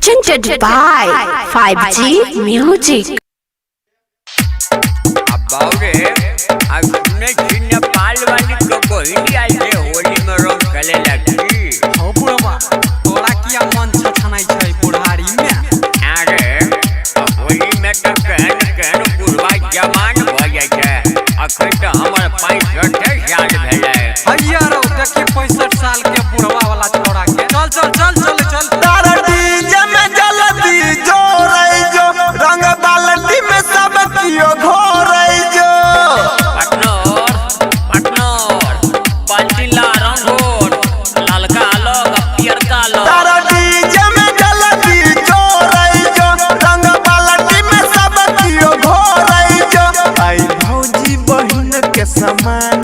presented by 5G Music. Nepal वाली को कोई आई है होली में रंग गले लगी हो बुढ़वा तोरा किया मन छछनाई छै बुढ़ारी में अरे होली में तो कहन बुढ़वा जवान हो जाय छै अखन तो हमर 65 साल भेलै हैया रो देखी 65 साल के बुढ़वा वाला छोरा के चल तारा डीजे में जल्दी जोरै जो रंग बाल्टी में सब कियो घोरै जो तारा डीजे में जल्दी जोरै जो रंग बाल्टी में सब कियो घोरै जो आई भौजी बहिन के समान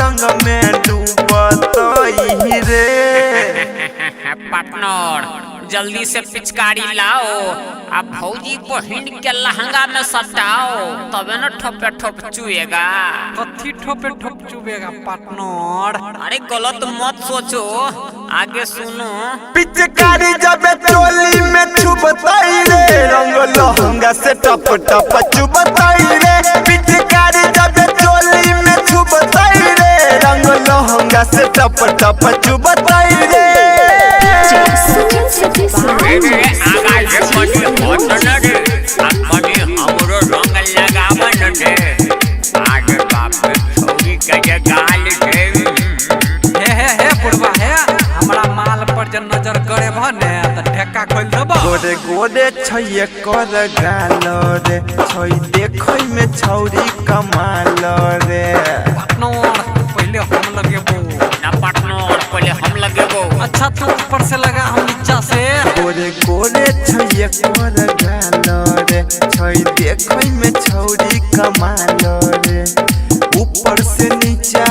रंग में डूबतई रे पार्टनर जल्दी से पिचकारी लाओ आ भौजी बहिन के लहंगा में सटाओ तबे न ठोपे ठोप चुएगा कथी ठोपे ठोप चुबेगा पार्टनर अरे गलत मत सोचो आगे सुनो पिचकारी जब चोली में छुबतई रे रंग लहंगा से टप टप चुबतई रे पिचकारी जब चोली में छुबतई रे रंग लहंगा से टप टप चुबतई रे हमरो रंग लगावन दे आगे बाप छोरी के गाल दे हे बुढ़वा हे हमरा माल पर जे नजर करे भने त ढेका खोल देबो गोरे गोरे छैये कर गाल रे छै देखै में छौरी कमाल रे पार्टनर पहले हम लगेबो ना पार्टनर पहले हम लगेबो अच्छा तू ऊपर से लगा हम नीचा से गोरे गोरे छैये कर गाल रे छै देखै में छौरी कमाल रे ऊपर से नीचा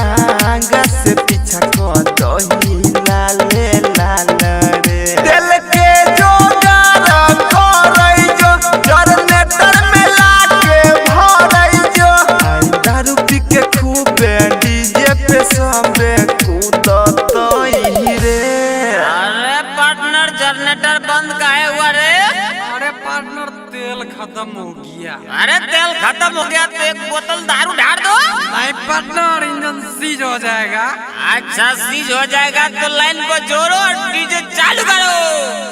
आगा से पीछा क दही लाल लाल रे दिल के जोगार करै जो जनरेटर में लाके भरै जो दारू पी के खूबे डीजे पे सबे कूदतई रे अरे पार्टनर जनरेटर बंद काहे हुआ रे अरे पार्टनर तेल खत्म हो गया अरे तेल खत्म हो गया तो एक बोतल दारू ढार दो नहीं पार्टनर इंजन सीज हो जाएगा अच्छा सीज हो जाएगा तो लाइन को जोड़ो और डीजे चालू करो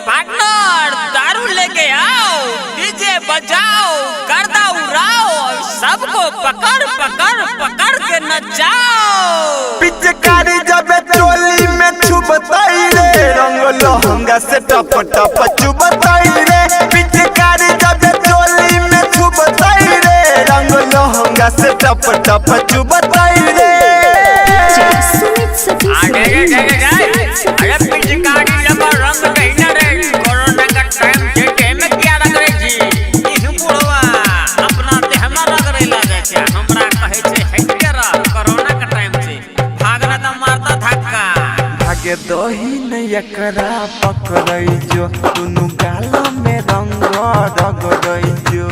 पार्टनर दारू लेके आओ डीजे बजाओ गर्दा उड़ाओ और सबको पकड़ पकड़ पकड़ के नचाओ पिचकारी जब चोली में छुबतई रे रंग लहंगा से टप टप चुबतई रे पिचकारी जब चोली में छुबतई रे रंग लहंगा से टप टप चुबतई रे अरे पिचकारी जब रंग कहीं ना रे कोरोना का टाइम जेटे में क्या रख रही छी इहु बुढ़वा अपना ते हमरा रख रही लागे छै हमरा कहे छै हेटेरा कोरोना का टाइम से भागना त मारता धक्का भागे दही न एकरा पकड़ै जो दुनु गाल में रंग रगड़ै जो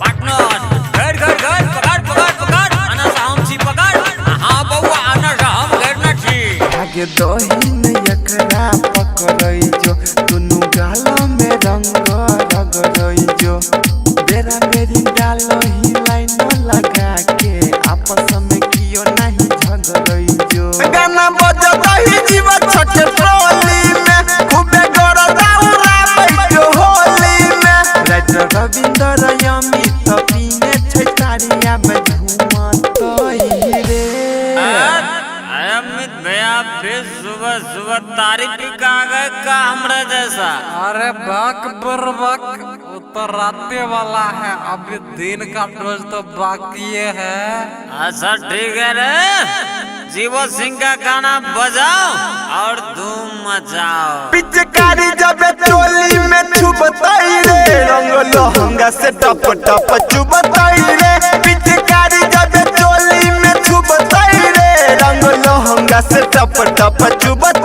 पार्टनर घर घर घर पकड़ पकड़ पकड़ अना साम छी पकड़ हां बौआ अना हम घर न छी भागे दही न एकरा पकड़ै जो दुनु गाल में रंग रगड़ै जो बेरा बेरी डालही लाइन लगा के आपस में कियो नहीं झगड़ै जो गाना बजतही जीव छठ ट्रोली में खूबे गरदा उड़ाबै जो होली में रात रविंदर अमित पीने छै तारिया में झूमतई रे अमित भैया फिर सुबह सुबह तारीफ का गए का हमरा जैसा अरे बक बरबक वो तो राते वाला है अभी दिन का डोज तो बाकी है अच्छा ठीक है रे जीवो सिंह का गाना बजाओ और धूम मचाओ पिचकारी जब चोली में छुबतई रे रंग लहंगा से टप टप चुबतई रे पिचकारी जब चोली में छुबतई रे रंग लहंगा से टप टप चुबतई